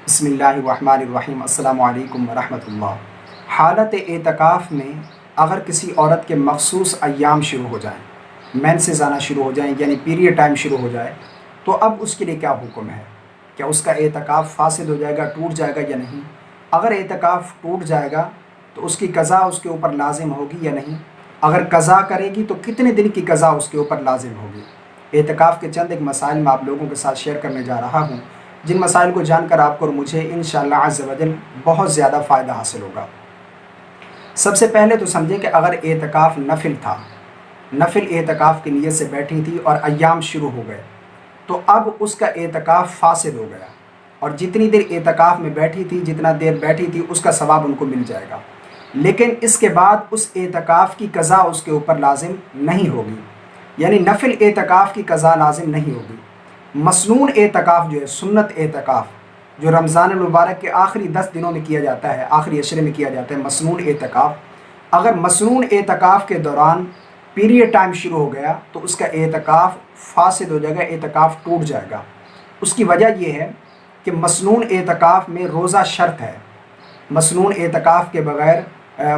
بسم اللہ الرحمن الرحیم۔ السلام علیکم ورحمۃ اللہ۔ حالت اعتکاف میں اگر کسی عورت کے مخصوص ایام شروع ہو جائیں، مینسز آنا شروع ہو جائیں، یعنی پیریڈ ٹائم شروع ہو جائے، تو اب اس کے لیے کیا حکم ہے؟ کیا اس کا اعتکاف فاسد ہو جائے گا، ٹوٹ جائے گا یا نہیں؟ اگر اعتکاف ٹوٹ جائے گا تو اس کی قضا اس کے اوپر لازم ہوگی یا نہیں؟ اگر قضا کرے گی تو کتنے دن کی قضا اس کے اوپر لازم ہوگی؟ اعتکاف کے چند ایک مسائل میں آپ لوگوں کے ساتھ شیئر کرنے جا رہا ہوں، جن مسائل کو جان کر آپ کو اور مجھے انشاءاللہ عز و جل بہت زیادہ فائدہ حاصل ہوگا۔ سب سے پہلے تو سمجھیں کہ اگر اعتکاف نفل تھا، نفل اعتکاف کی نیت سے بیٹھی تھی اور ایام شروع ہو گئے، تو اب اس کا اعتکاف فاسد ہو گیا، اور جتنی دیر اعتکاف میں بیٹھی تھی، جتنا دیر بیٹھی تھی، اس کا ثواب ان کو مل جائے گا، لیکن اس کے بعد اس اعتکاف کی قضا اس کے اوپر لازم نہیں ہوگی، یعنی نفل اعتکاف کی قضا لازم نہیں ہوگی۔ مسنون اعتکاف جو ہے، سنت اعتکاف، جو رمضان المبارک کے آخری 10 دنوں میں کیا جاتا ہے، آخری عشرے میں کیا جاتا ہے، مسنون اعتکاف، اگر مسنون اعتکاف کے دوران پیریڈ ٹائم شروع ہو گیا تو اس کا اعتکاف فاسد ہو جائے گا، اعتکاف ٹوٹ جائے گا۔ اس کی وجہ یہ ہے کہ مسنون اعتکاف میں روزہ شرط ہے، مسنون اعتکاف کے بغیر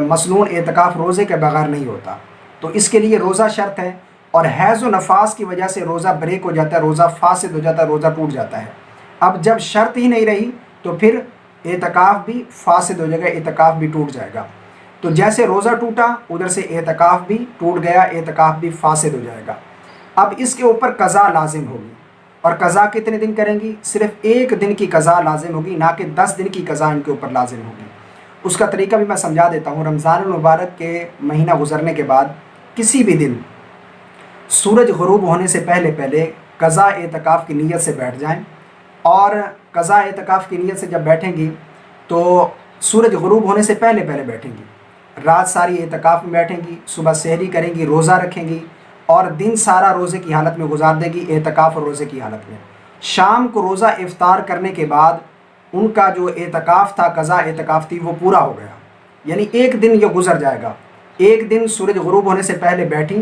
مسنون اعتکاف روزے کے بغیر نہیں ہوتا، تو اس کے لیے روزہ شرط ہے، اور حیض و نفاس کی وجہ سے روزہ بریک ہو جاتا ہے، روزہ فاسد ہو جاتا ہے، روزہ ٹوٹ جاتا ہے۔ اب جب شرط ہی نہیں رہی تو پھر اعتکاف بھی فاسد ہو جائے گا، اعتکاف بھی ٹوٹ جائے گا۔ تو جیسے روزہ ٹوٹا ادھر سے اعتکاف بھی ٹوٹ گیا، اعتکاف بھی فاسد ہو جائے گا۔ اب اس کے اوپر قضا لازم ہوگی، اور قضا کتنے دن کریں گی؟ صرف 1 دن کی قضا لازم ہوگی، نہ کہ 10 دن کی قضا ان کے اوپر لازم ہوگی۔ اس کا طریقہ بھی میں سمجھا دیتا ہوں۔ رمضان المبارک کے مہینہ گزرنے کے بعد کسی بھی دن سورج غروب ہونے سے پہلے قضا اعتکاف کی نیت سے بیٹھ جائیں، اور قضا اعتکاف کی نیت سے جب بیٹھیں گی تو سورج غروب ہونے سے پہلے بیٹھیں گی، رات ساری اعتکاف میں بیٹھیں گی، صبح سحری کریں گی، روزہ رکھیں گی، اور دن سارا روزے کی حالت میں گزار دیں گی، اعتکاف اور روزے کی حالت میں۔ شام کو روزہ افطار کرنے کے بعد ان کا جو اعتکاف تھا، قضا اعتکاف تھی، وہ پورا ہو گیا، یعنی 1 دن یہ گزر جائے گا۔ 1 دن سورج غروب ہونے سے پہلے بیٹھی،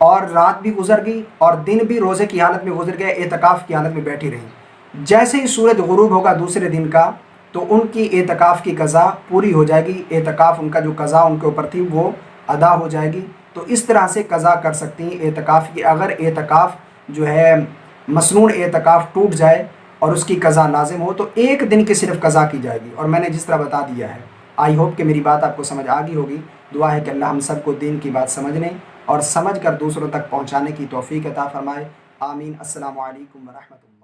اور رات بھی گزر گئی، اور دن بھی روزے کی حالت میں گزر گیا، اعتکاف کی حالت میں بیٹھی رہی۔ جیسے ہی سورج غروب ہوگا دوسرے دن کا، تو ان کی اعتکاف کی قضا پوری ہو جائے گی، اعتکاف ان کا جو قضا ان کے اوپر تھی وہ ادا ہو جائے گی۔ تو اس طرح سے قضا کر سکتی ہیں اعتکاف کی۔ اگر اعتکاف جو ہے مسنون اعتکاف ٹوٹ جائے اور اس کی قضا لازم ہو تو 1 دن کی صرف قضا کی جائے گی، اور میں نے جس طرح بتا دیا ہے۔ آئی ہوپ کہ میری بات آپ کو سمجھ آ گئی ہوگی۔ دعا ہے کہ اللہ ہم سب کو دین کی بات سمجھنے اور سمجھ کر دوسروں تک پہنچانے کی توفیق عطا فرمائے۔ آمین۔ السلام علیکم ورحمۃ اللہ۔